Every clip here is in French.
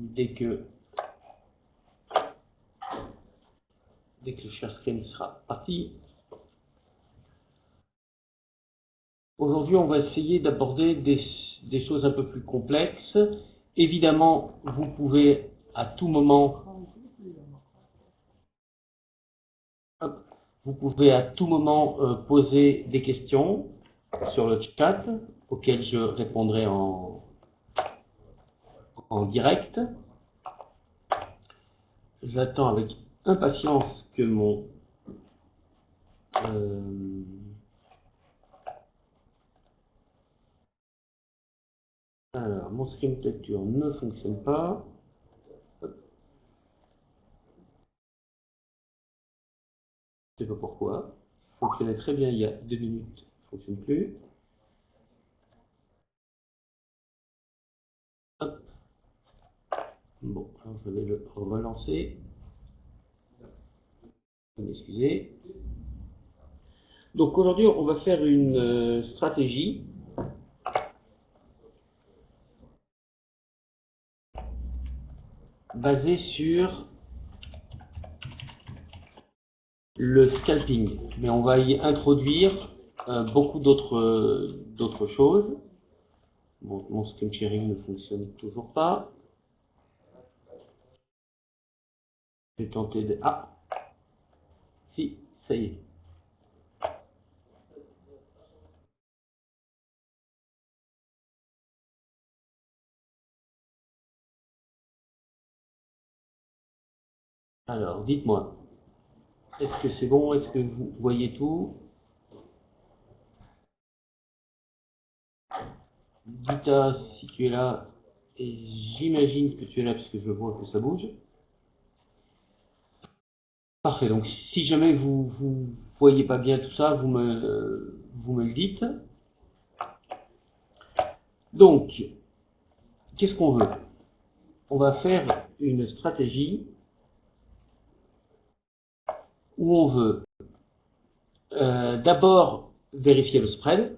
dès que le share screen sera parti. Aujourd'hui, on va essayer d'aborder des choses un peu plus complexes. Évidemment, vous pouvez à tout moment poser des questions sur le chat auxquelles je répondrai en direct. J'attends avec impatience que mon mon screen capture ne fonctionne pas. Je ne sais pas pourquoi. Il fonctionnait très bien il y a 2 minutes. Il ne fonctionne plus. Hop. Bon, alors je vais le relancer. Excusez. Donc aujourd'hui, on va faire une stratégie basée sur le scalping, mais on va y introduire beaucoup d'autres choses. Bon, mon screen sharing ne fonctionne toujours pas. Je vais tenter de... Ah, si, ça y est. Alors, dites-moi, est-ce que c'est bon? Est-ce que vous voyez tout? Gita, si tu es là, et j'imagine que tu es là puisque je vois que ça bouge. Parfait, donc si jamais vous voyez pas bien tout ça, vous me le dites. Donc, qu'est-ce qu'on veut? On va faire une stratégie où on veut d'abord vérifier le spread.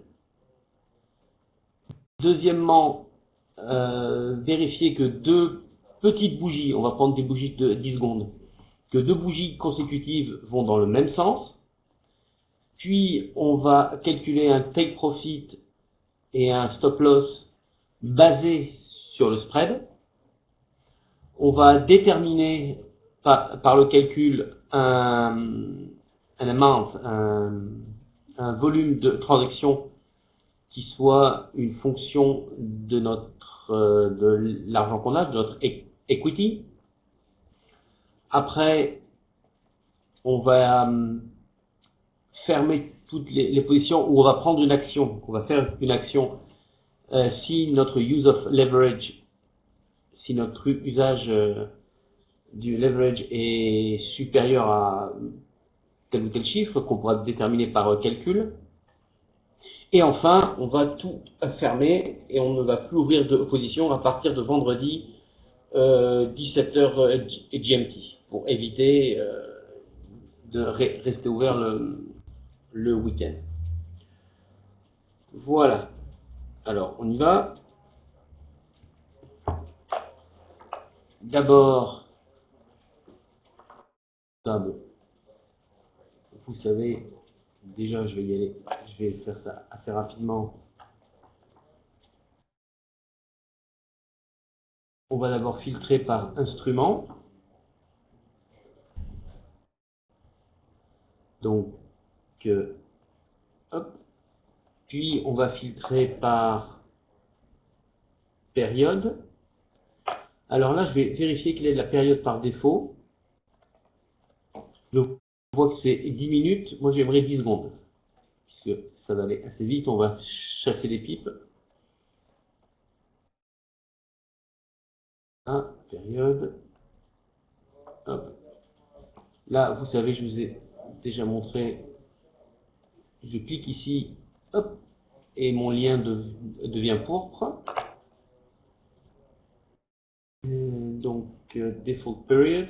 Deuxièmement, vérifier que deux petites bougies, on va prendre des bougies de 10 secondes, que deux bougies consécutives vont dans le même sens. Puis, on va calculer un take profit et un stop loss basé sur le spread. On va déterminer par le calcul un volume de transaction qui soit une fonction de de l'argent qu'on a, de notre equity. Après, on va fermer toutes les positions où on va prendre une action. On va faire une action si notre use of leverage, si notre usage du leverage est supérieur à tel ou tel chiffre qu'on pourra déterminer par calcul. Et enfin, on va tout fermer et on ne va plus ouvrir de position à partir de vendredi 17h GMT pour éviter de rester ouvert le week-end. Voilà. Alors, on y va. D'abord, bon, vous savez, déjà je vais y aller, je vais faire ça assez rapidement. On va d'abord filtrer par instrument. Donc, hop. Puis on va filtrer par période. Alors là, je vais vérifier quelle est la période par défaut. Je vois que c'est 10 minutes. Moi, j'aimerais 10 secondes. Puisque ça va aller assez vite. On va chasser les pipes. Période. Hop. Là, vous savez, je vous ai déjà montré. Je clique ici. Hop. Et mon lien devient pourpre. Donc, default period.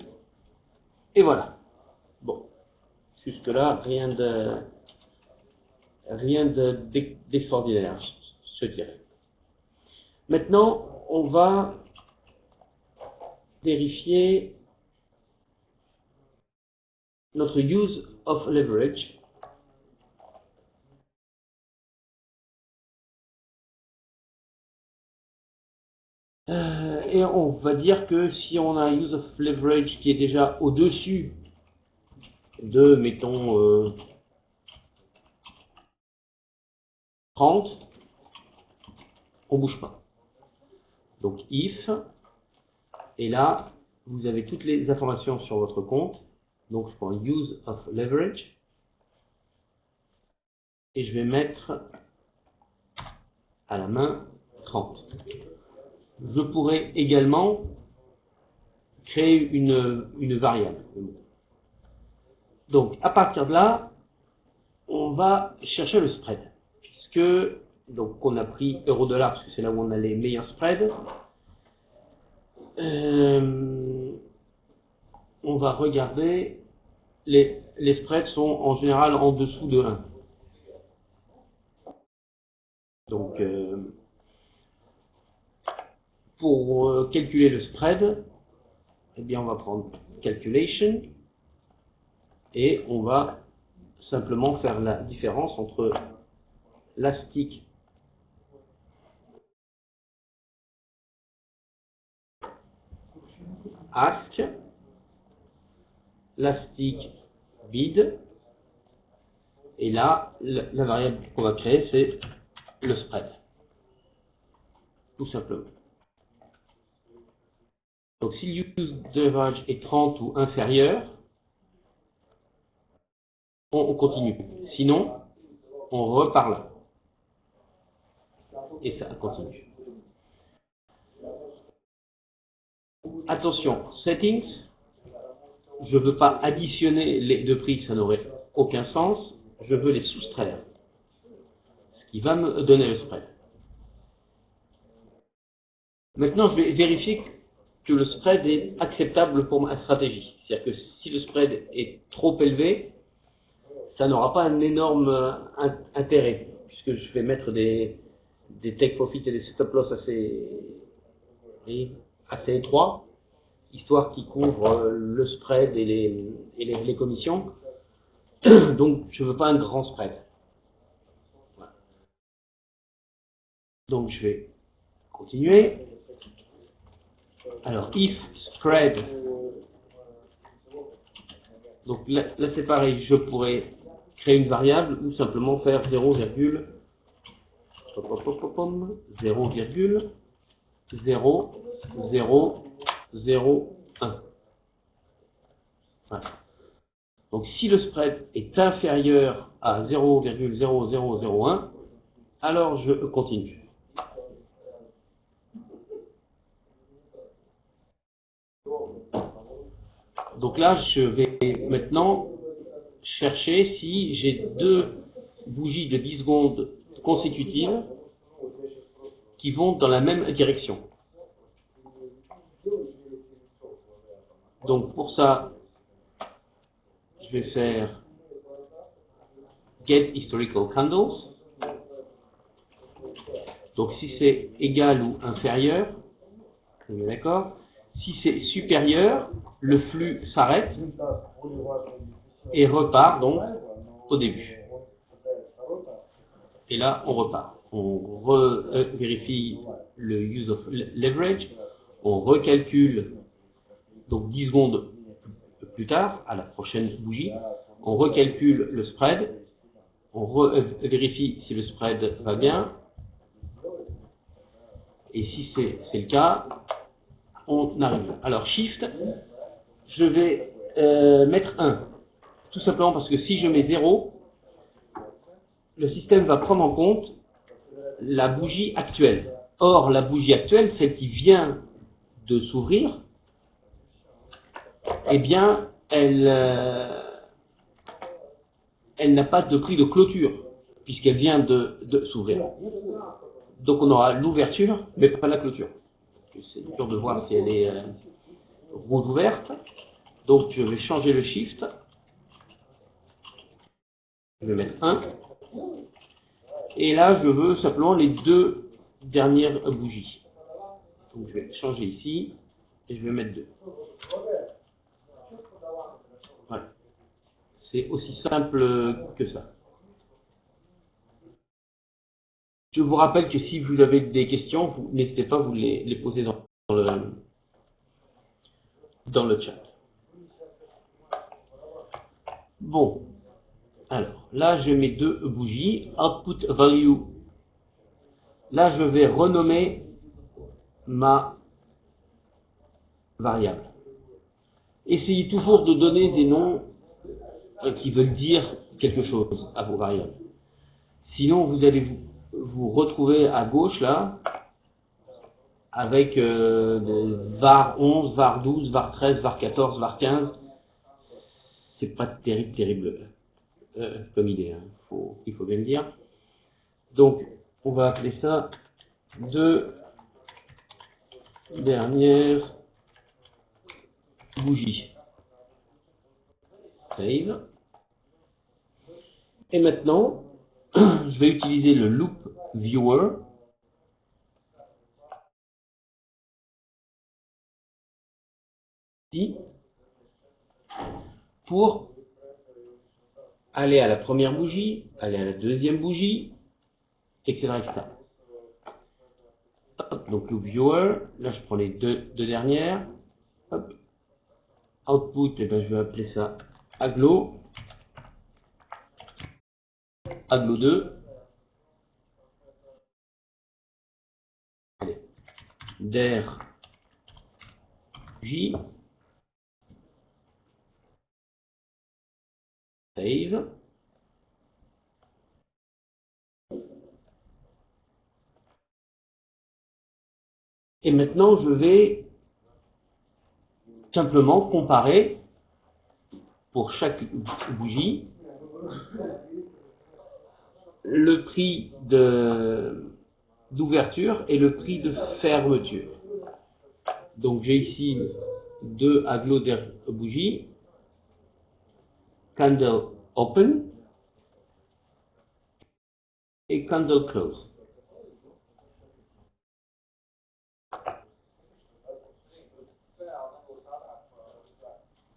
Et voilà. Bon. Jusque-là, rien d'extraordinaire, je dirais. Maintenant, on va vérifier notre use of leverage. Et on va dire que si on a un use of leverage qui est déjà au-dessus de, mettons, 30, on bouge pas. Donc if, et là, vous avez toutes les informations sur votre compte. Donc je prends use of leverage, et je vais mettre à la main 30. Je pourrais également créer une variable. Donc, à partir de là, on va chercher le spread. Puisque, donc, on a pris euro-dollar, parce que c'est là où on a les meilleurs spreads. On va regarder, les spreads sont en général en dessous de 1. Donc, pour calculer le spread, eh bien, on va prendre Calculation, et on va simplement faire la différence entre l'astic ask, l'astic bid, et là, la variable qu'on va créer, c'est le spread, tout simplement. Donc si le use leverage est 30 ou inférieur, on continue. Sinon, on repart là. Et ça continue. Attention, settings, je ne veux pas additionner les deux prix, ça n'aurait aucun sens. Je veux les soustraire, ce qui va me donner le spread. Maintenant, je vais vérifier que le spread est acceptable pour ma stratégie. C'est-à-dire que si le spread est trop élevé, ça n'aura pas un énorme intérêt, puisque je vais mettre des take profit et des stop loss assez étroits, histoire qu'ils couvrent le spread et les commissions. Donc, je ne veux pas un grand spread. Voilà. Donc, je vais continuer. Alors, if spread. Donc là c'est pareil, je pourrais créer une variable ou simplement faire 0,0,01. Voilà. Donc si le spread est inférieur à 0,0001, alors je continue. Donc là, je vais maintenant chercher si j'ai deux bougies de 10 secondes consécutives qui vont dans la même direction. Donc pour ça, je vais faire Get Historical Candles. Donc si c'est égal ou inférieur, on est d'accord. Si c'est supérieur, le flux s'arrête et repart donc au début. Et là, on repart. On vérifie le use of leverage, on recalcule donc 10 secondes plus tard, à la prochaine bougie, on recalcule le spread, on vérifie si le spread va bien, et si c'est le cas, on arrive. Alors, Shift, je vais mettre 1, tout simplement parce que si je mets 0, le système va prendre en compte la bougie actuelle. Or, la bougie actuelle, celle qui vient de s'ouvrir, eh bien, elle n'a pas de prix de clôture, puisqu'elle vient de s'ouvrir. Donc, on aura l'ouverture, mais pas la clôture. C'est dur de voir si elle est rouge ouverte. Donc, je vais changer le shift. Je vais mettre 1. Et là, je veux simplement les deux dernières bougies. Donc, je vais changer ici. et je vais mettre 2. Voilà. C'est aussi simple que ça. Je vous rappelle que si vous avez des questions, n'hésitez pas à vous les poser dans le chat. Bon, alors là je mets 2 bougies, output value. Là je vais renommer ma variable. Essayez toujours de donner des noms qui veulent dire quelque chose à vos variables. Sinon vous allez vous retrouver à gauche là avec var 11, var 12, var 13, var 14, var 15. C'est pas terrible comme idée, hein. Il faut bien le dire. Donc on va appeler ça 2 dernières bougies. Save. Et maintenant, je vais utiliser le loop viewer ici pour aller à la première bougie, aller à la deuxième bougie, etc. Hop, donc loop viewer, là je prends les deux dernières. Hop. Output, et ben, je vais appeler ça aglo. Aglo 2. Allez. Der J. Save. Et maintenant, je vais simplement comparer pour chaque bougie le prix d'ouverture et le prix de fermeture. Donc j'ai ici 2 aglo der bougies, candle open et candle close.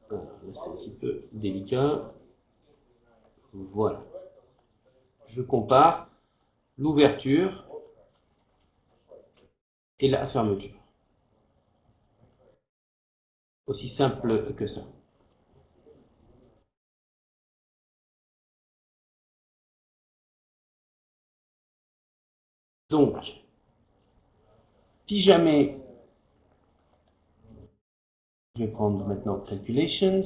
C'est un petit peu délicat. Voilà. Je compare l'ouverture et la fermeture. Aussi simple que ça. Donc, si jamais, je vais prendre maintenant Calculations,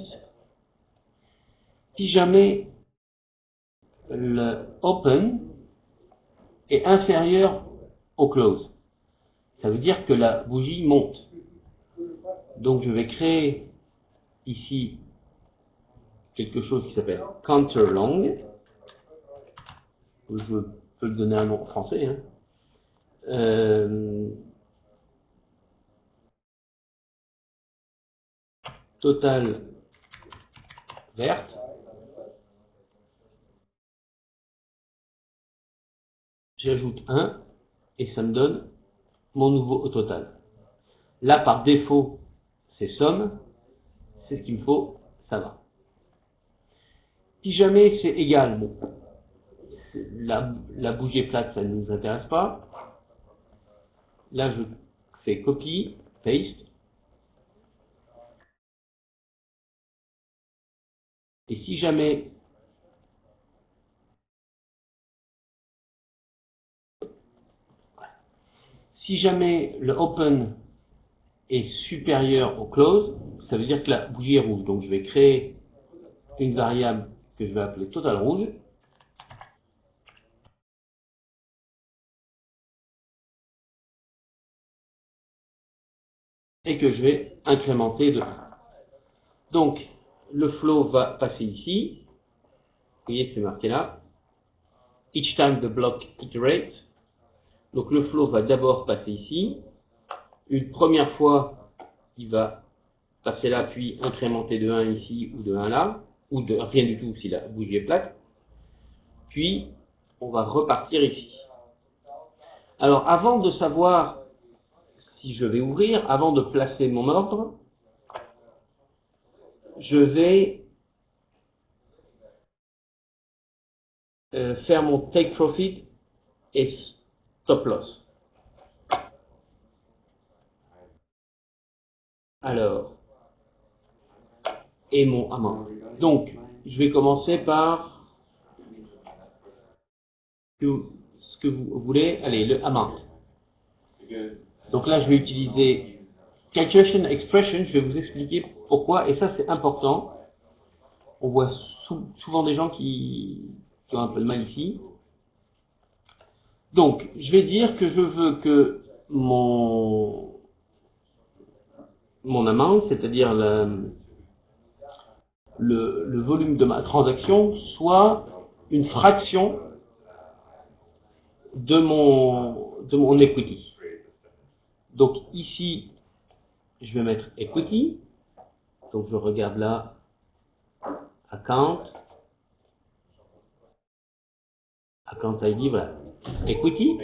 si jamais le Open est inférieur au Close, ça veut dire que la bougie monte. Donc je vais créer ici quelque chose qui s'appelle Counter Long. Je peux le donner un nom français. Hein. Total verte. J'ajoute 1 et ça me donne mon nouveau total. Là, par défaut, c'est somme. C'est ce qu'il me faut, ça va. Si jamais c'est égal, bon, la bougie est plate, ça ne nous intéresse pas. Là, je fais copie, paste. Et si jamais le open est supérieur au close, ça veut dire que la bougie est rouge. Donc je vais créer une variable que je vais appeler total rouge. Et que je vais incrémenter de 1. Donc le flow va passer ici. Vous voyez, c'est marqué là. Each time the block iterates. Donc le flow va d'abord passer ici. Une première fois, il va passer là, puis incrémenter de 1 ici ou de 1 là, ou de rien du tout si la bougie est plate. Puis, on va repartir ici. Alors, avant de savoir si je vais ouvrir, avant de placer mon ordre, je vais faire mon take profit et stop loss. Alors, et mon amount. Donc, je vais commencer par ce que vous voulez. Allez, le amount. Donc là, je vais utiliser calculation expression. Je vais vous expliquer pourquoi. Et ça, c'est important. On voit souvent des gens qui ont un peu de mal ici. Donc, je vais dire que je veux que mon amount, c'est-à-dire le volume de ma transaction, soit une fraction de mon equity. Donc ici, je vais mettre equity. Donc je regarde là, account ID, voilà, equity,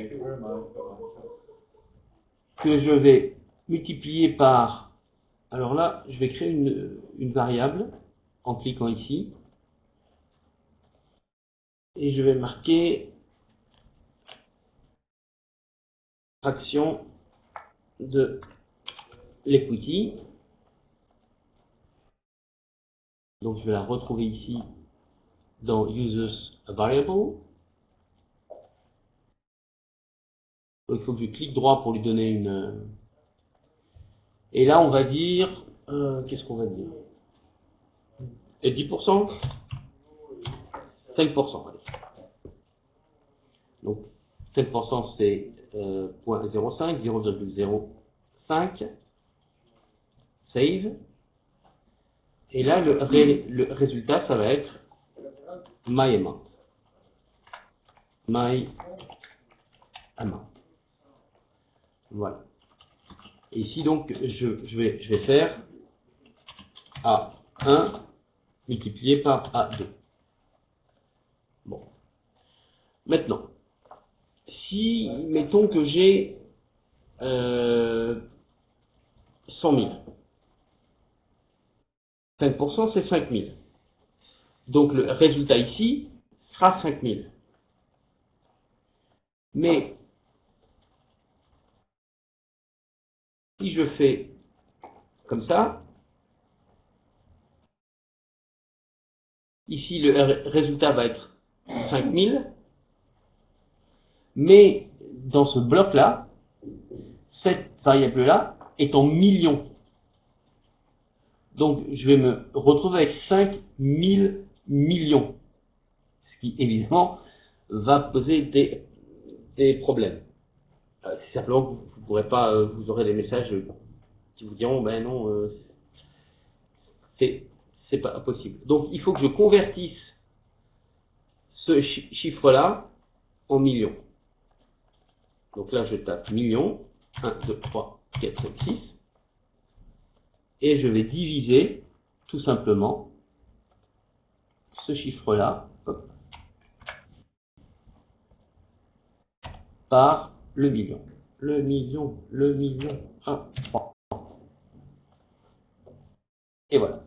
que je vais multiplier par, alors là, je vais créer une variable en cliquant ici, et je vais marquer fraction de l'equity. Donc je vais la retrouver ici dans Users Variable. Donc, il faut que je clique droit pour lui donner une... Et là, on va dire... qu'est-ce qu'on va dire? Et 10%? 5%, allez. Donc, 5% c'est 0,05, 0,05. Save. Et là, le résultat, ça va être my amount. My amount. Voilà. Et ici, donc, je vais faire A1 multiplié par A2. Bon. Maintenant, si, mettons que j'ai 100 000. 5% c'est 5 000. Donc le résultat ici sera 5 000. Mais si je fais comme ça, ici le résultat va être 5 000. Mais dans ce bloc-là, cette variable-là est en millions. Donc je vais me retrouver avec 5 000 millions. Ce qui évidemment va poser des problèmes. Simplement, vous pourrez pas, vous aurez des messages qui vous diront, ben non, c'est pas possible. Donc, il faut que je convertisse ce chiffre-là en millions. Donc là, je tape millions, 1, 2, 3, 4, 5, 6, et je vais diviser tout simplement ce chiffre-là par le million. Le million, 1, 3. Et voilà.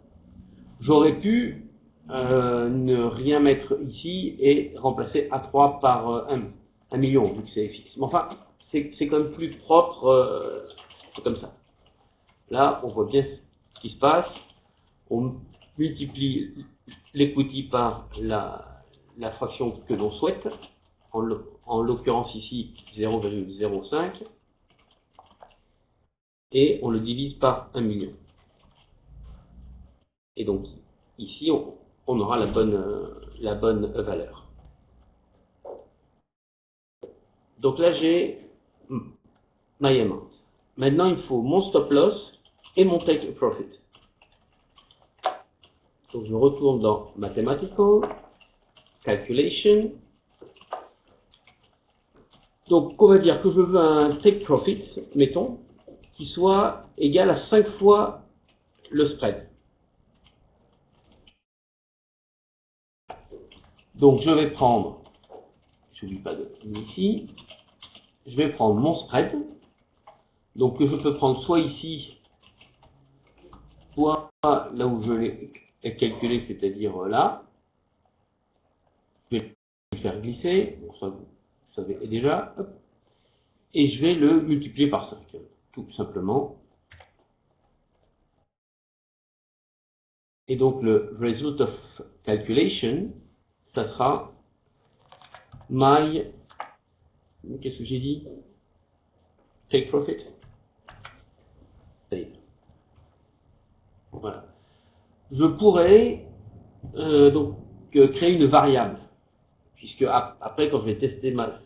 J'aurais pu ne rien mettre ici et remplacer A3 par 1 million, vu que c'est fixe. Mais enfin, c'est quand même plus propre, c'est comme ça. Là, on voit bien ce qui se passe. On multiplie l'equity par la fraction que l'on souhaite, en l'occurrence ici 0,05, et on le divise par 1 million. Et donc, ici, on aura la bonne valeur. Donc là, j'ai my amount. Maintenant, il faut mon stop loss et mon take profit. Donc, je retourne dans Mathematical, Calculation. Donc, on va dire que je veux un take profit, mettons, qui soit égal à 5 fois le spread. Donc, je vais prendre, je n'oublie pas de ici, je vais prendre mon spread, Donc que je peux prendre soit ici, soit là où je l'ai calculé, c'est-à-dire là. Je vais le faire glisser, bon, ça vous savez déjà, hop, et je vais le multiplier par 5, tout simplement. Et donc le result of calculation, ça sera my, qu'est-ce que j'ai dit? Take profit. Save. Voilà. Je pourrais donc créer une variable, puisque après quand je vais tester ma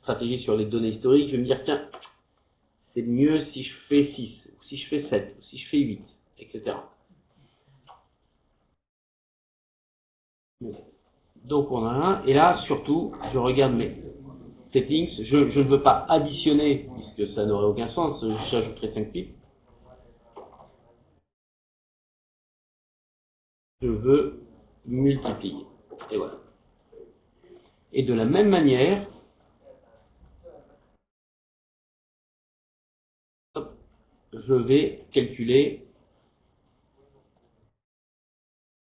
stratégie sur les données historiques, je vais me dire tiens, c'est mieux si je fais 6, ou si je fais 7, ou si je fais 8, etc. Donc on a un, et là surtout, je regarde mes settings, je ne veux pas additionner, puisque ça n'aurait aucun sens, j'ajouterai 5 pips. Je veux multiplier, et voilà. Et de la même manière, hop, je vais calculer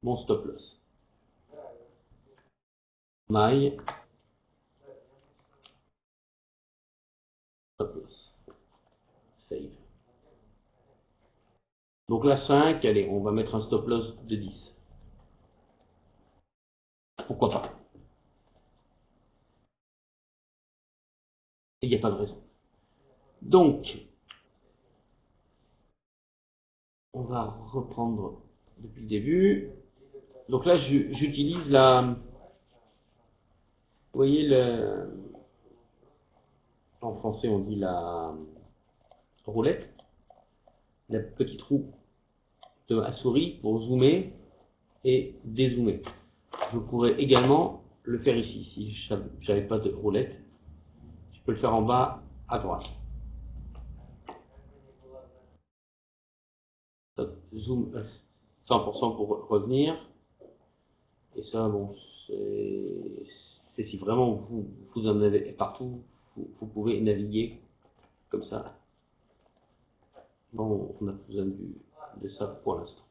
mon stop loss. My stop loss. Save. Donc là 5, allez, on va mettre un stop loss de 10. Pourquoi pas? Il n'y a pas de raison. Donc, on va reprendre depuis le début. Donc là, j'utilise la... Vous voyez, en français, on dit la roulette, la petite roue de la souris pour zoomer et dézoomer. Je pourrais également le faire ici. Si je n'avais pas de roulette, je peux le faire en bas à droite. Zoom 100% pour revenir. Et ça, bon, c'est si vraiment vous en avez partout, vous pouvez naviguer comme ça. Bon, on a besoin de ça pour l'instant.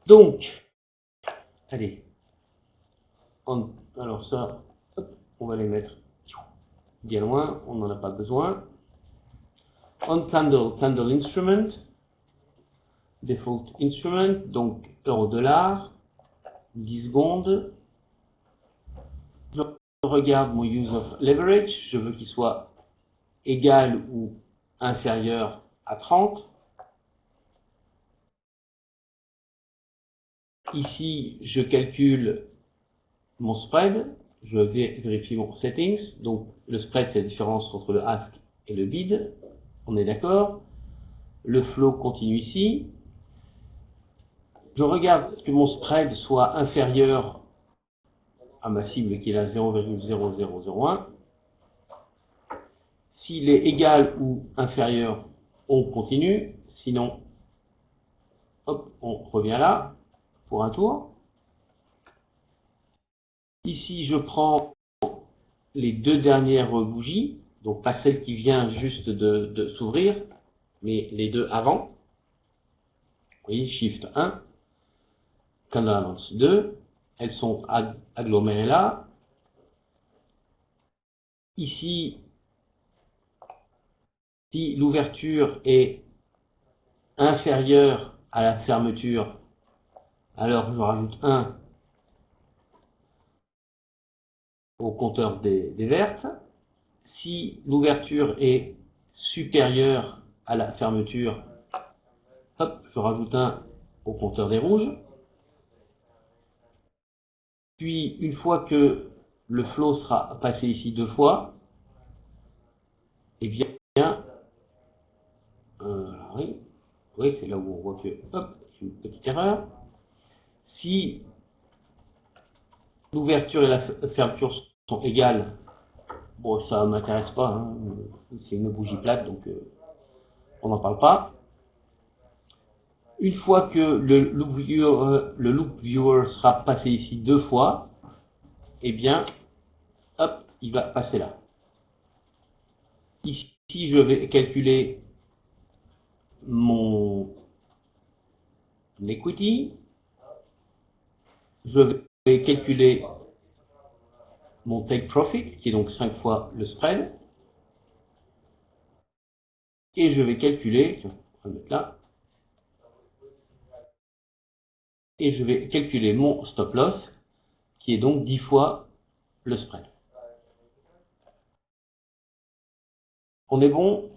Donc, allez, alors ça, hop, on va les mettre bien loin, on n'en a pas besoin. On candle instrument, default instrument, donc euro-dollar, 10 secondes. Je regarde mon use of leverage, je veux qu'il soit égal ou inférieur à 30. Ici, je calcule mon spread, je vérifie mon settings, donc le spread c'est la différence entre le ask et le bid, on est d'accord. Le flow continue ici. Je regarde que mon spread soit inférieur à ma cible qui est à 0,0001. S'il est égal ou inférieur, on continue, sinon, hop, on revient là pour un tour. Ici, je prends les deux dernières bougies, donc pas celle qui vient juste de s'ouvrir, mais les deux avant. Vous voyez, Shift 1, Candle Avance 2, elles sont agglomérées là. Ici, si l'ouverture est inférieure à la fermeture, alors je rajoute 1 au compteur des vertes. Si l'ouverture est supérieure à la fermeture, hop, je rajoute 1 au compteur des rouges. Puis, une fois que le flow sera passé ici 2 fois, eh bien, oui, c'est là où on voit que, hop, c'est une petite erreur. Si l'ouverture et la fermeture sont égales, bon, ça ne m'intéresse pas, hein, c'est une bougie plate, donc on n'en parle pas. Une fois que le loop viewer sera passé ici 2 fois, eh bien, hop, il va passer là. Ici, je vais calculer mon equity, je vais calculer mon take profit, qui est donc 5 fois le spread, et je vais calculer, on va mettre là, et je vais calculer mon stop loss, qui est donc 10 fois le spread. On est bon?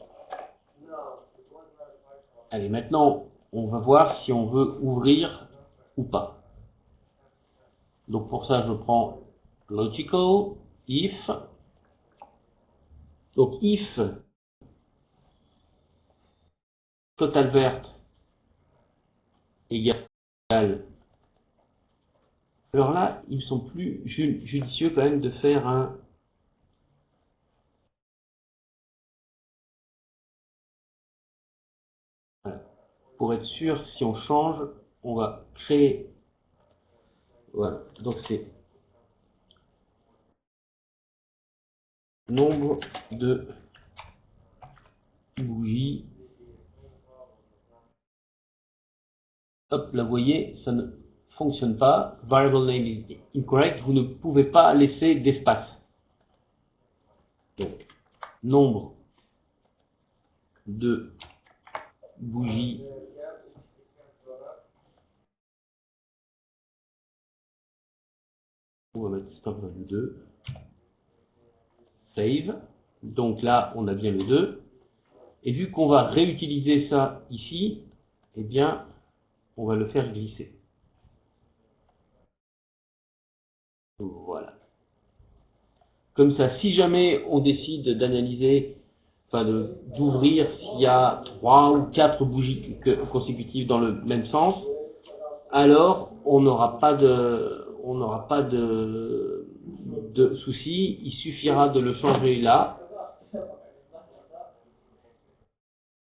Allez, maintenant, on va voir si on veut ouvrir ou pas. Donc pour ça, je prends logical, if. Donc if total verte égale. Alors là, il me semble plus judicieux quand même de faire un. Voilà. Pour être sûr, si on change, on va créer. Voilà. Donc c'est nombre de bougies. Hop, là, vous voyez, ça ne fonctionne pas. Variable name is incorrect. Vous ne pouvez pas laisser d'espace. Donc, nombre de bougies on va mettre stop value 2. Save. Donc là, on a bien le 2. Et vu qu'on va réutiliser ça ici, eh bien, on va le faire glisser. Voilà. Comme ça, si jamais on décide d'analyser, enfin d'ouvrir s'il y a 3 ou 4 bougies consécutives dans le même sens, alors on n'aura pas de souci. Il suffira de le changer là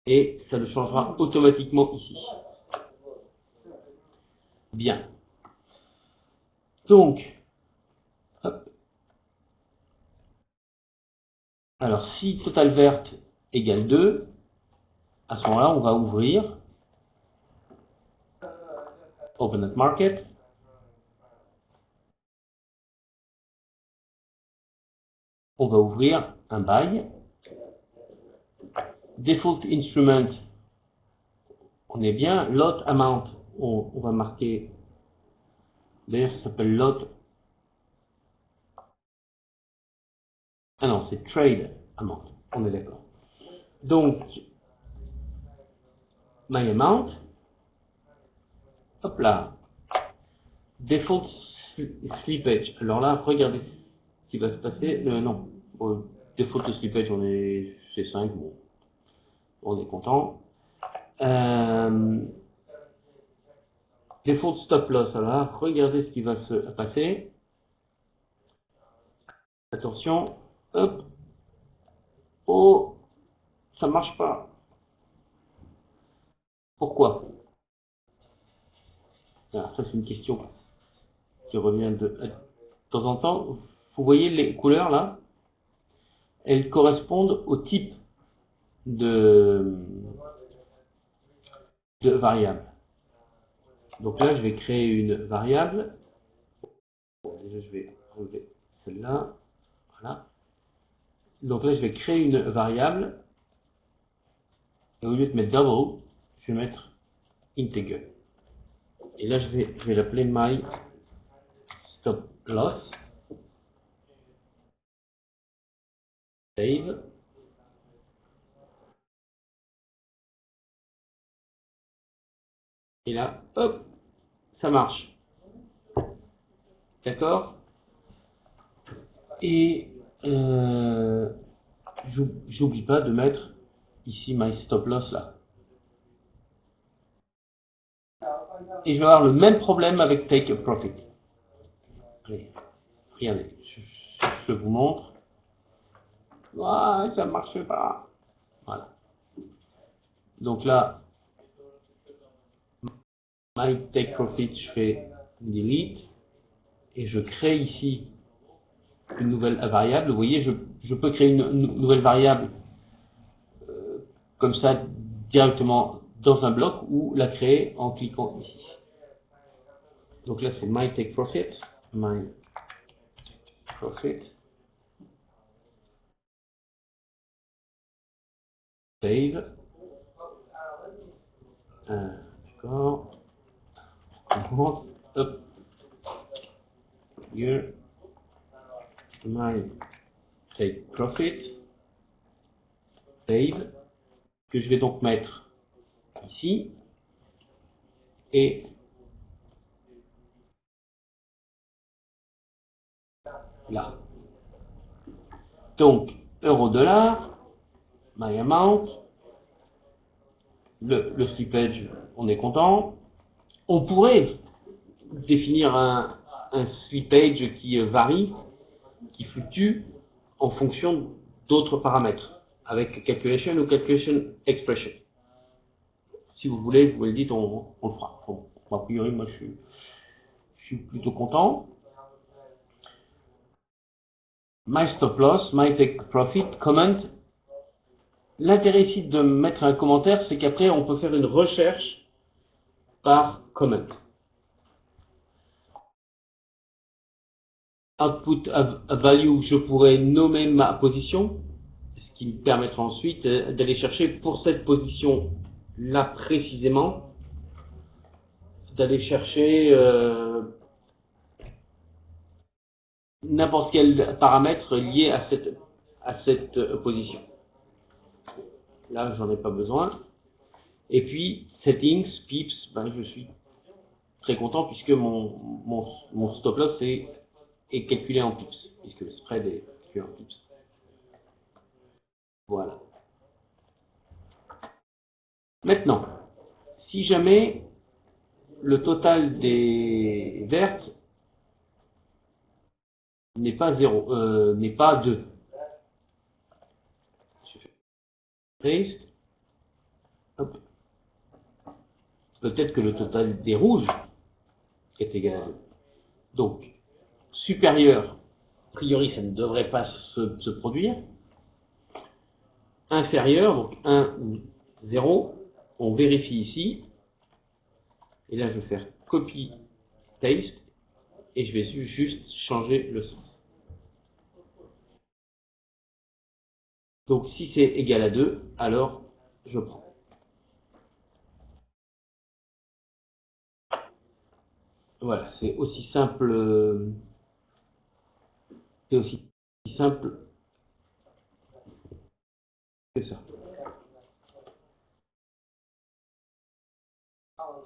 et ça le changera automatiquement ici. Bien. Donc, hop. Alors si total verte égale 2, à ce moment-là, on va ouvrir Open at Market. On va ouvrir un buy. Default instrument, on est bien. Lot amount, on va marquer. D'ailleurs, ça s'appelle lot. Ah non, c'est trade amount. On est d'accord. Donc, my amount. Hop là. Default slippage. Alors là, regardez ce qui va se passer. Non. Default slippage, on est chez 5. Bon, on est content. Default stop loss. Alors là, regardez ce qui va se passer. Attention. Hop. Oh, ça marche pas. Pourquoi? Alors ça, c'est une question qui revient de temps en temps. Vous voyez les couleurs là? Elles correspondent au type de variable. Donc là, je vais créer une variable. Bon, déjà, je vais enlever celle-là. Voilà. Donc là, je vais créer une variable. Et au lieu de mettre double, je vais mettre integer. Et là, je vais l'appeler my stop loss. Save. Et là, hop, ça marche. D'accord? Et j'oublie pas de mettre ici my stop loss là. Et je vais avoir le même problème avec take profit. Allez, regardez, je vous montre. Ah, ça ne marche pas. Voilà. Donc là, my take profit, je fais delete et je crée ici une nouvelle variable. Vous voyez, je peux créer une nouvelle variable comme ça directement dans un bloc ou la créer en cliquant ici. Donc là c'est my take profit, save, d'accord, hop, here, my take profit, save, que je vais donc mettre ici, et là. Donc, euro-dollar, my amount, le slippage, on est content. On pourrait définir un slippage qui varie, qui fluctue en fonction d'autres paramètres, avec calculation ou calculation expression. Si vous voulez, vous me le dites, on le fera. Bon, a priori, moi je suis plutôt content. My stop loss, my take profit, comment. L'intérêt ici de mettre un commentaire, c'est qu'après on peut faire une recherche par comment. Output a value, je pourrais nommer ma position, ce qui me permettra ensuite d'aller chercher pour cette position là précisément, d'aller chercher n'importe quel paramètre lié à cette position. Là, j'en ai pas besoin. Et puis, settings, pips, ben, je suis très content puisque mon stop loss est calculé en pips, puisque le spread est calculé en pips. Voilà. Maintenant, si jamais le total des vertes n'est pas 0, n'est pas 2. Je fais paste. Hop. Peut-être que le total des rouges est égal à 2. Donc, supérieur, a priori, ça ne devrait pas se produire. Inférieur, donc 1 ou 0, on vérifie ici. Et là, je vais faire copy, paste, et je vais juste changer le sens. Donc, si c'est égal à 2, alors je prends. Voilà, c'est aussi simple. C'est aussi simple que ça.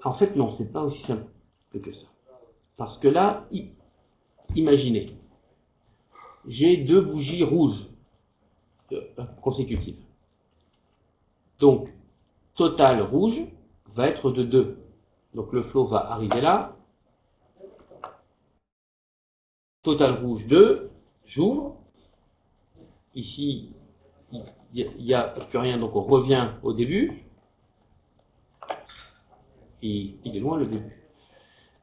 En fait, non, c'est pas aussi simple que ça. Parce que là, imaginez, j'ai deux bougies rouges consécutives. Donc, total rouge va être de 2. Donc, le flow va arriver là. Total rouge 2, j'ouvre. Ici, il n'y a plus rien, donc on revient au début. Et il est loin le début.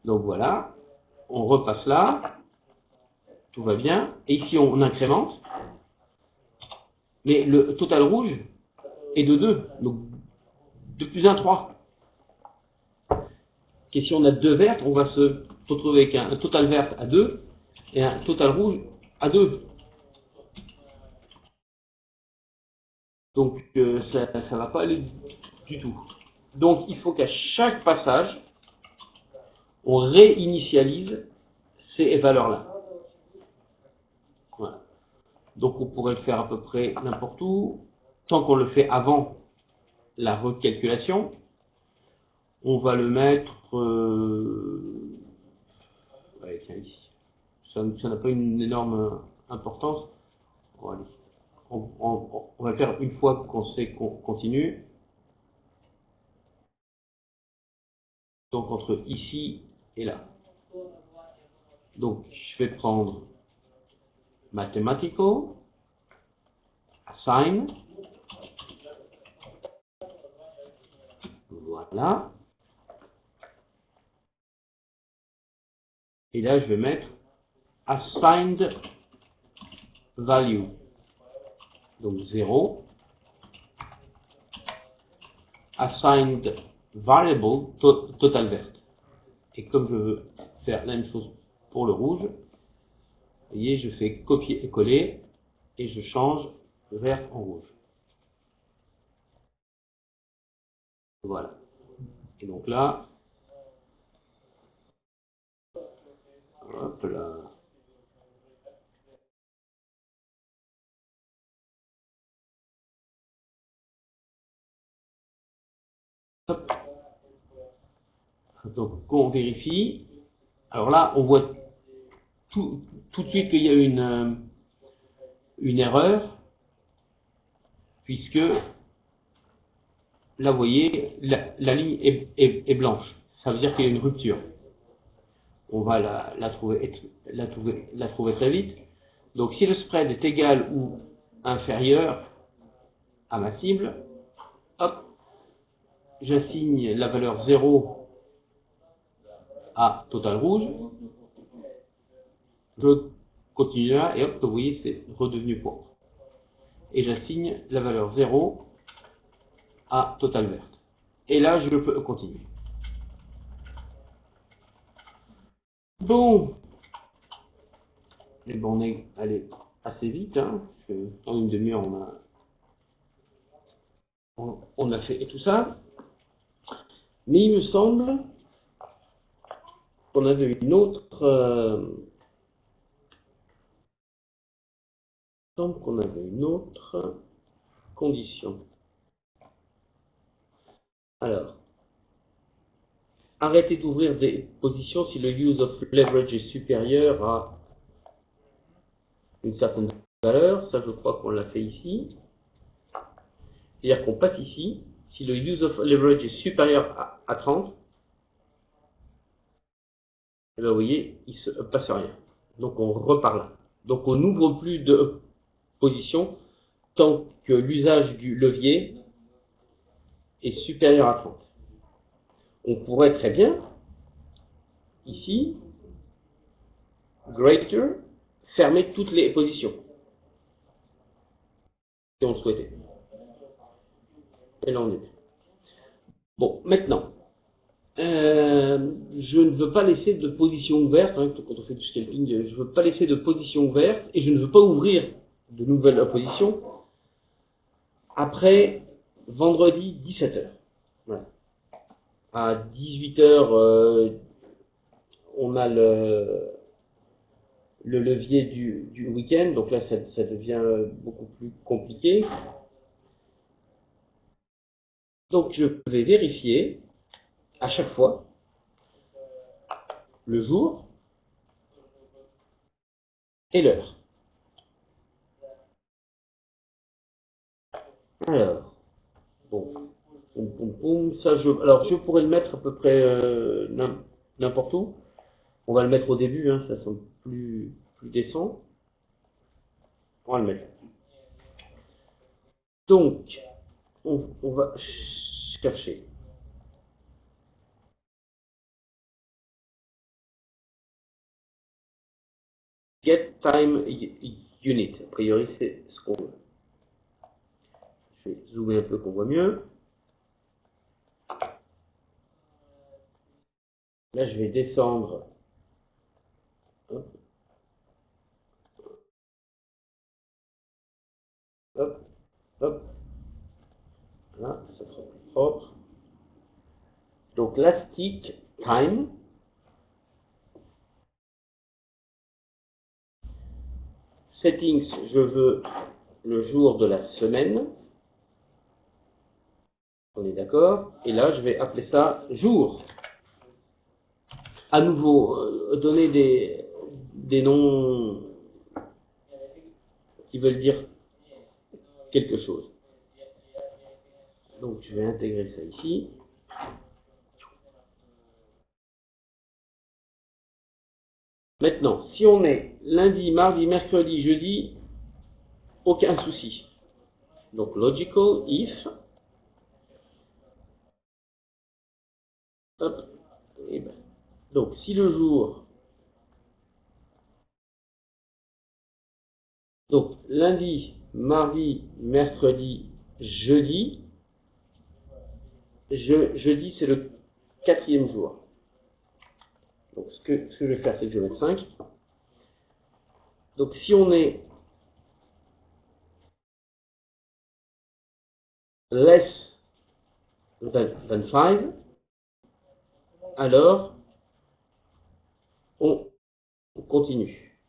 Donc voilà, on repasse là. Tout va bien. Et ici, on incrémente. Mais le total rouge est de 2. Donc, 2 plus 1, 3. Et si on a 2 vertes, on va se retrouver avec un total vert à 2 et un total rouge à 2. Donc, ça ne va pas aller du tout. Donc, il faut qu'à chaque passage, on réinitialise ces valeurs-là. Voilà. Donc, on pourrait le faire à peu près n'importe où. Tant qu'on le fait avant la recalculation, on va le mettre ouais, tiens, ici. Ça n'a pas une énorme importance. Bon, allez. On va le faire une fois qu'on sait qu'on continue. Donc entre ici et là. Donc je vais prendre Mathematical, Assign. Voilà. Et là je vais mettre Assigned Value. Donc 0. assigned variable total vert. Et comme je veux faire la même chose pour le rouge, vous voyez, je fais copier et coller et je change vert en rouge. Voilà. Et donc là, hop là. Hop. Donc on vérifie. Alors là, on voit tout de suite qu'il y a une erreur, puisque là, vous voyez, la ligne est blanche. Ça veut dire qu'il y a une rupture. On va la trouver très vite. Donc si le spread est égal ou inférieur à ma cible, hop, j'assigne la valeur 0 à total rouge. Je continue là et hop, vous voyez, c'est redevenu pourpre. Et j'assigne la valeur 0 à total verte. Et là, je peux continuer. Bon, et bon, on est allé assez vite, hein, parce que dans une demi-heure, on a fait tout ça. Mais il me semble qu'on avait une autre, condition. Alors, arrêtez d'ouvrir des positions si le use of leverage est supérieur à une certaine valeur. Ça, je crois qu'on l'a fait ici. C'est-à-dire qu'on passe ici. Si le use of leverage est supérieur à 30, et bien vous voyez, il ne se passe rien. Donc on repart là. Donc on n'ouvre plus de position tant que l'usage du levier est supérieur à 30. On pourrait très bien, ici, greater, fermer toutes les positions, si on le souhaitait. Et là, on est. Bon, maintenant, je ne veux pas laisser de position ouverte, hein, quand on fait du scalping, je ne veux pas laisser de position ouverte et je ne veux pas ouvrir de nouvelles positions après vendredi 17h. Voilà. À 18h, on a le levier du week-end, donc là ça devient beaucoup plus compliqué. Donc je vais vérifier à chaque fois le jour et l'heure. Alors, bon, ça alors je pourrais le mettre à peu près n'importe où. On va le mettre au début, hein, ça semble plus décent. On va le mettre. Donc, on va chercher. Get time unit. A priori, c'est ce qu'on veut. Je vais zoomer un peu qu'on voit mieux. Là, je vais descendre. Hop. Hop. Hop. Là, ça sera plus propre. Donc, l'astic time. Settings, je veux le jour de la semaine. On est d'accord. Et là, je vais appeler ça jour. À nouveau, donner des noms qui veulent dire quelque chose. Donc, je vais intégrer ça ici. Maintenant, si on est lundi, mardi, mercredi, jeudi, aucun souci. Donc, logical if. Hop. Et ben. Donc, si le jour. Donc, lundi, mardi, mercredi, jeudi. jeudi, c'est le 4e jour. Donc, ce que je vais faire, c'est que je vais mettre 5. Donc, si on est less than 5, alors on continue.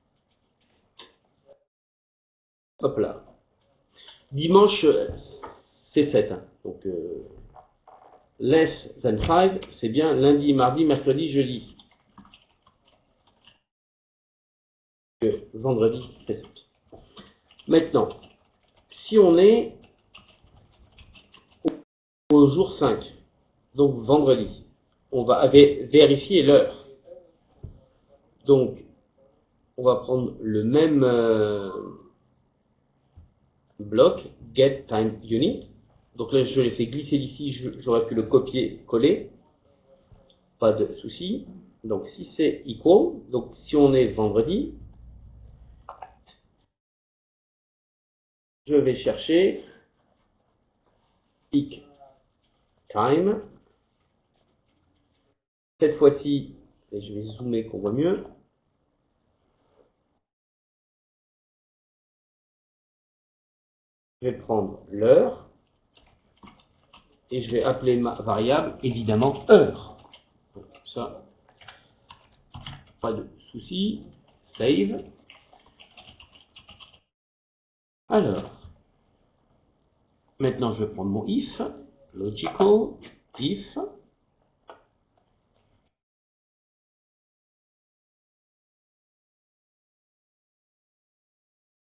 Hop là. Dimanche, c'est 7. Hein. Donc, less than 5, c'est bien lundi, mardi, mercredi, jeudi. Vendredi, c'est 7. Maintenant, si on est au jour 5, donc vendredi, on va vérifier l'heure. Donc, on va prendre le même bloc, get time unit. Donc là, je l'ai fait glisser d'ici, j'aurais pu le copier-coller. Pas de souci. Donc, si c'est equal, donc si on est vendredi, je vais chercher peak time. Cette fois-ci, je vais zoomer qu'on voit mieux. Je vais prendre l'heure et je vais appeler ma variable, évidemment, heure. Donc, ça, pas de souci. Save. Alors, maintenant, je vais prendre mon if, logical, if.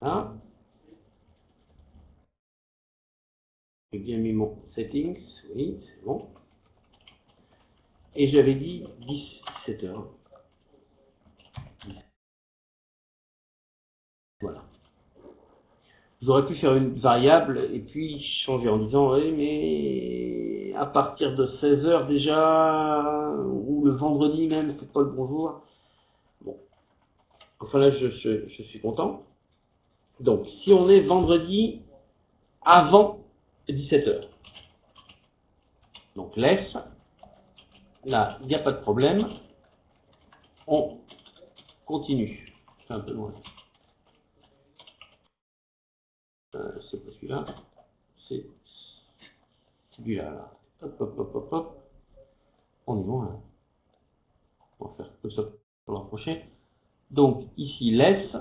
Là. J'ai bien mis mon settings, oui, c'est bon. Et j'avais dit 17 heures. Voilà. J'aurais pu faire une variable et puis changer en disant oui, mais à partir de 16 heures déjà, ou le vendredi même, c'est pas le bon jour. Bon. Enfin là, je suis content. Donc, si on est vendredi avant 17 heures, donc laisse, là, il n'y a pas de problème. On continue. C'est un peu loin. C'est pas celui-là. C'est celui-là. Là. Hop, hop, hop, hop, hop. On est loin. Hein. On va faire que ça pour l'an prochain. Donc, ici, laisse.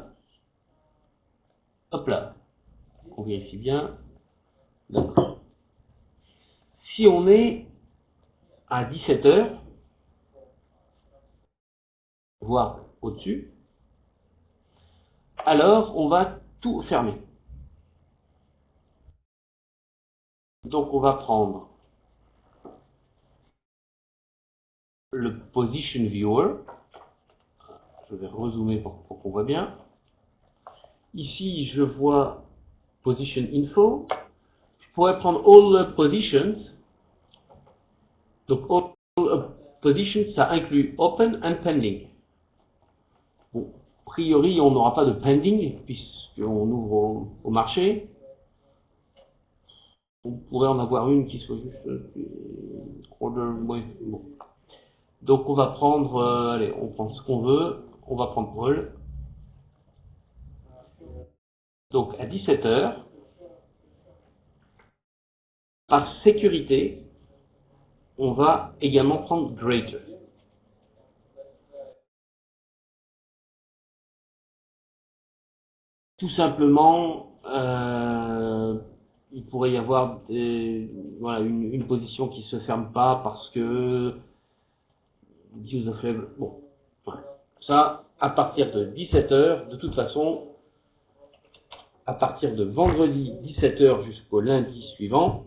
Hop là. On vérifie bien. D'accord. Si on est à 17 heures, voire au-dessus, alors on va tout fermer. Donc, on va prendre le Position Viewer. Je vais rezoomer pour qu'on voit bien. Ici, je vois Position Info. Je pourrais prendre All Positions. Donc, All Positions, ça inclut Open and Pending. Bon, a priori, on n'aura pas de pending, puisqu'on ouvre au marché. On pourrait en avoir une qui soit juste bon. Donc on va prendre, allez, on prend ce qu'on veut, on va prendre all. Donc à 17 heures, par sécurité, on va également prendre greater. Tout simplement, il pourrait y avoir voilà, une position qui ne se ferme pas parce que use of faible. Bon, voilà. Ça, à partir de 17 heures, de toute façon, à partir de vendredi 17 heures jusqu'au lundi suivant,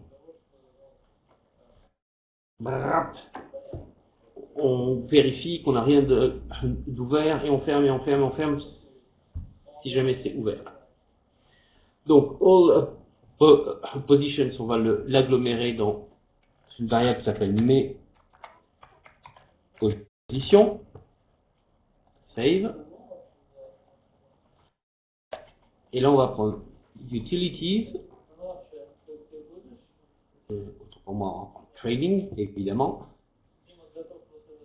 on vérifie qu'on n'a rien d'ouvert et on ferme et on ferme et on ferme si jamais c'est ouvert. Donc, all positions, on va l'agglomérer dans une variable qui s'appelle mes positions. Save. Et là, on va prendre utilities. Autrement, on va prendre trading, évidemment.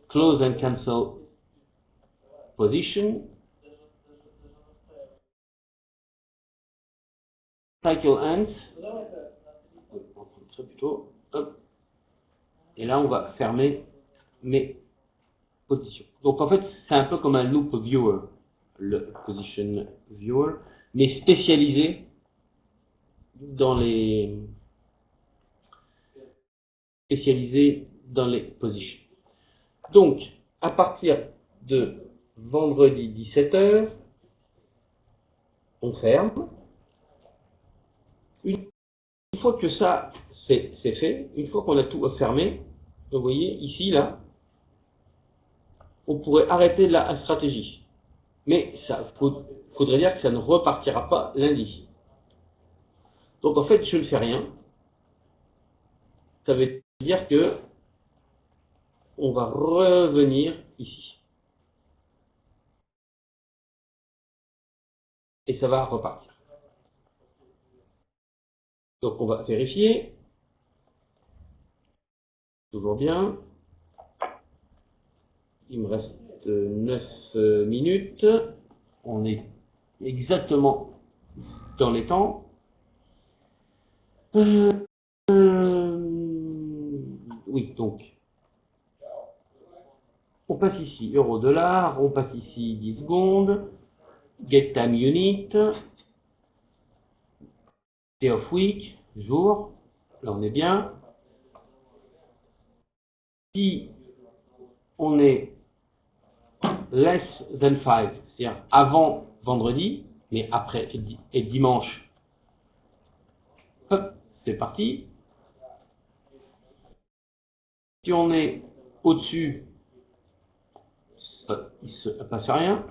Close and cancel position. Cycle ends. On va prendre ça plutôt. Hop. Et là, on va fermer mes positions. Donc en fait, c'est un peu comme un loop viewer, le position viewer, mais spécialisé dans les positions. Donc, à partir de vendredi 17h, on ferme. Une fois que ça c'est fait, une fois qu'on a tout fermé, vous voyez ici, là, on pourrait arrêter la stratégie. Mais ça faudrait dire que ça ne repartira pas lundi. Donc en fait, je ne fais rien. Ça veut dire que on va revenir ici. Et ça va repartir. Donc on va vérifier. Toujours bien. Il me reste 9 minutes. On est exactement dans les temps. Oui, donc. On passe ici euro-dollar, on passe ici 10 secondes. Get time unit. Day of week, jour. Là on est bien. Si on est less than 5, c'est-à-dire avant vendredi, mais après et dimanche, hop, c'est parti. Si on est au-dessus, il ne se passe rien.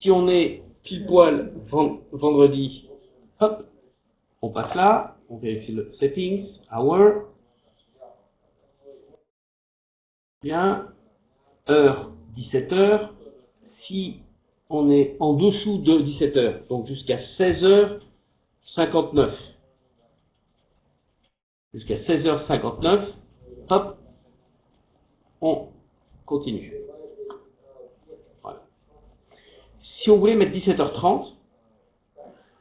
Si on est pile poil vendredi, hop, on passe là, on vérifie le settings, hour. Bien, heure 17h. Si on est en dessous de 17h, donc jusqu'à 16h59. Jusqu'à 16h59, hop, on continue. Voilà. Si on voulait mettre 17h30,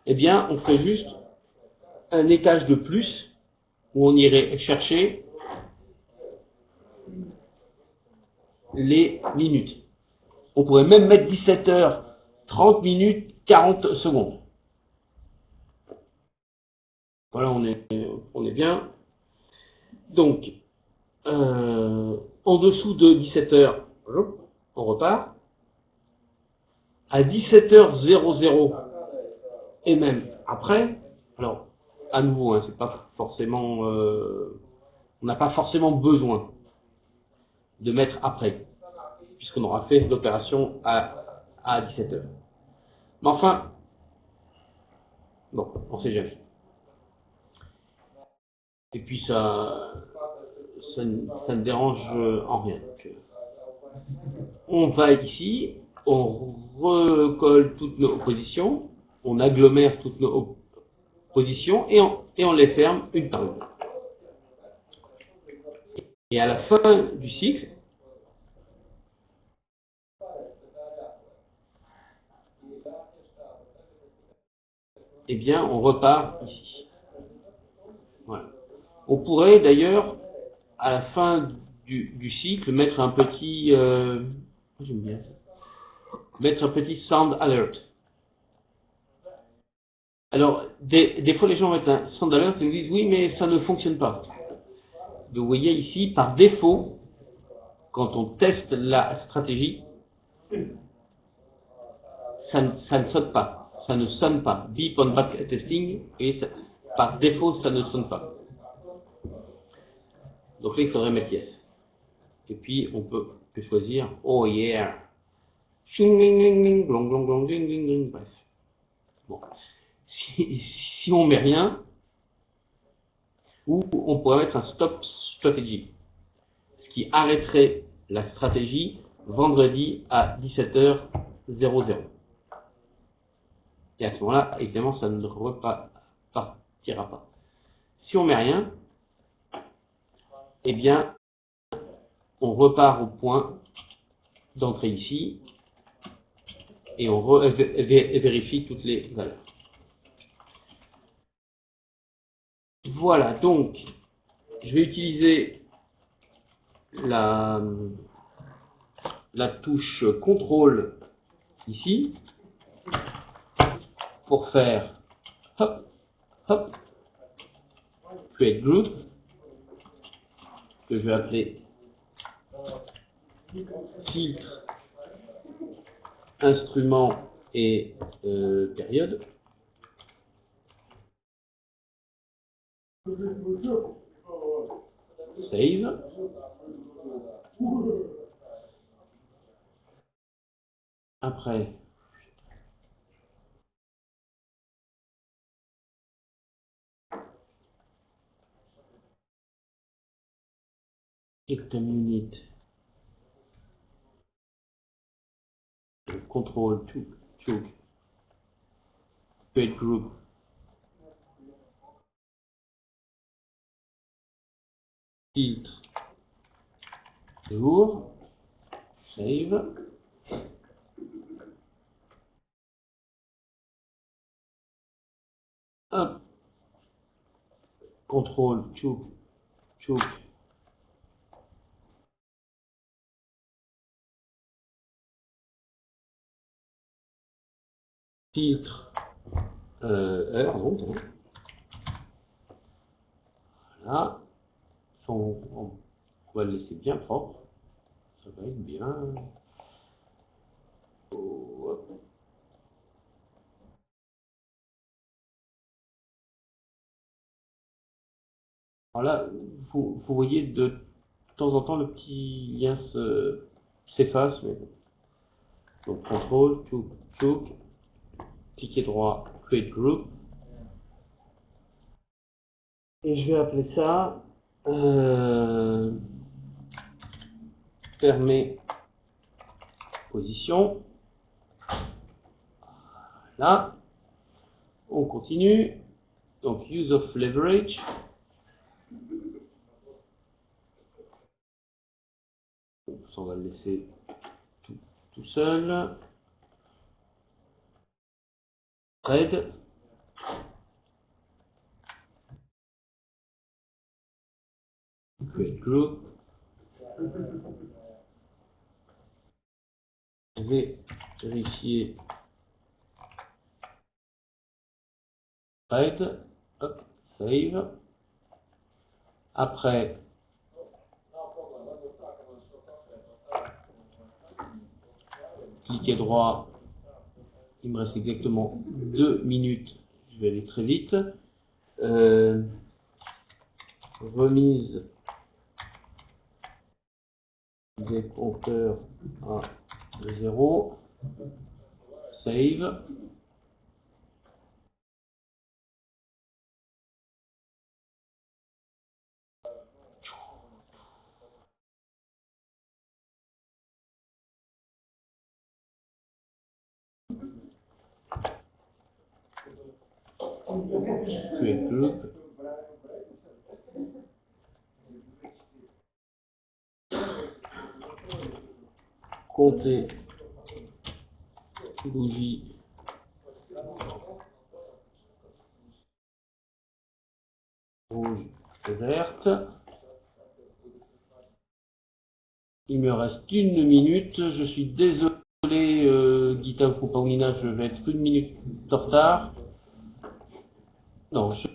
eh bien, on ferait juste un étage de plus où on irait chercher les minutes. On pourrait même mettre 17h, 30 minutes, 40 secondes. Voilà, on est bien. Donc, en dessous de 17h, on repart. À 17h00 et même après, alors, à nouveau, c'est pas forcément, on n'a pas forcément besoin de mettre après, puisqu'on aura fait l'opération à 17h. Mais enfin, bon, on sait jamais. Et puis ça ne dérange en rien. Donc, on va ici, on recolle toutes nos positions, on agglomère toutes nos positions et on les ferme une par une. Et à la fin du cycle, eh bien, on repart ici. Voilà. On pourrait d'ailleurs, à la fin du cycle, mettre un petit, j'aime bien ça, mettre un petit sound alert. Alors, des fois, les gens mettent un sound alert et nous disent oui, mais ça ne fonctionne pas. Vous voyez ici, par défaut, quand on teste la stratégie, ça ne sonne pas. Ça ne sonne pas. Beep on back testing, et ça, par défaut, ça ne sonne pas. Donc là, il faudrait mettre yes. Et puis, on peut choisir oh yeah. Bref. Bon. Si on met rien, ou on pourrait mettre un stop strategy, ce qui arrêterait la stratégie vendredi à 17h00. Et à ce moment-là, évidemment, ça ne repartira pas. Si on met rien, eh bien, on repart au point d'entrée ici et on vérifie toutes les valeurs. Voilà, donc, je vais utiliser la touche contrôle ici pour faire hop, hop, create group, que je vais appeler filtre, instrument et période. Save. Après, item unit, control choke, create group, filtre, jour, save. Hop, contrôle choke, filtre, heure, donc, voilà, on va le laisser bien propre, ça va être bien. Oh, hop. Voilà, vous voyez de temps en temps le petit lien s'efface, mais bon. Donc contrôle, choke, cliquez droit, create group. Et je vais appeler ça fermer position. Là, on continue. Donc use of leverage. On va le laisser tout seul. Thread. Create group. Je vais vérifier thread. Hop, save. Après, cliquez droit. Il me reste exactement 2 minutes. Je vais aller très vite. Remise des compteurs à 0. Save. Create group. Compter bougie rouge et verte. Il me reste 1 minute. Je suis désolé, Gita ou Paulina, je vais être 1 minute en retard. Non, je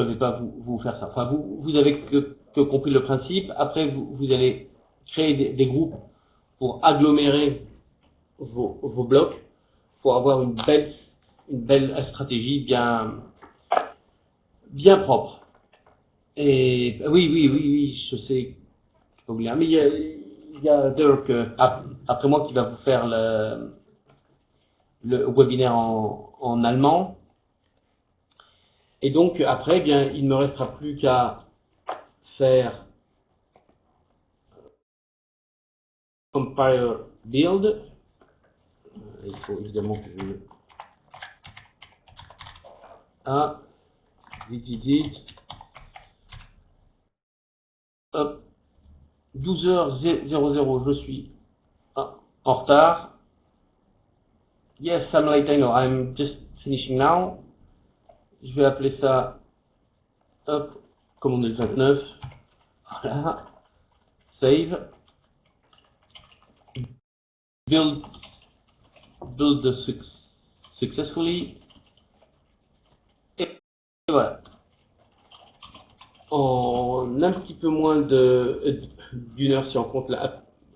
ne vais pas vous faire ça. Enfin, vous avez que compris le principe. Après, vous allez créer des groupes pour agglomérer vos blocs, pour avoir une belle stratégie bien propre. Et oui, je sais, je peux oublier, mais il y a Dirk après moi qui va vous faire le webinaire en allemand. Et donc après, eh bien, il ne me restera plus qu'à faire compile build. Il faut évidemment que je vite. Hop. 12h00, je suis en retard. Yes, I'm late, I know. I'm just finishing now. Je vais appeler ça, hop, comme on est le 29. Voilà. Save. Build successfully. Et voilà. En un petit peu moins d'une heure, si on compte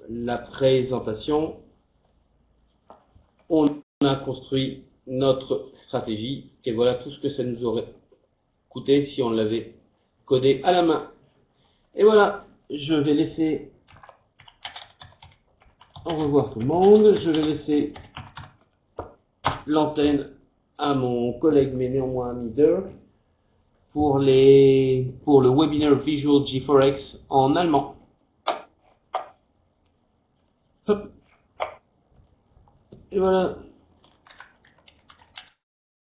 la présentation, on a construit notre stratégie et voilà tout ce que ça nous aurait coûté si on l'avait codé à la main. Et voilà, je vais laisser au revoir tout le monde, je vais laisser l'antenne à mon collègue mais néanmoins ami Dirk pour le webinaire Visual G4X en allemand. Hop. Et voilà.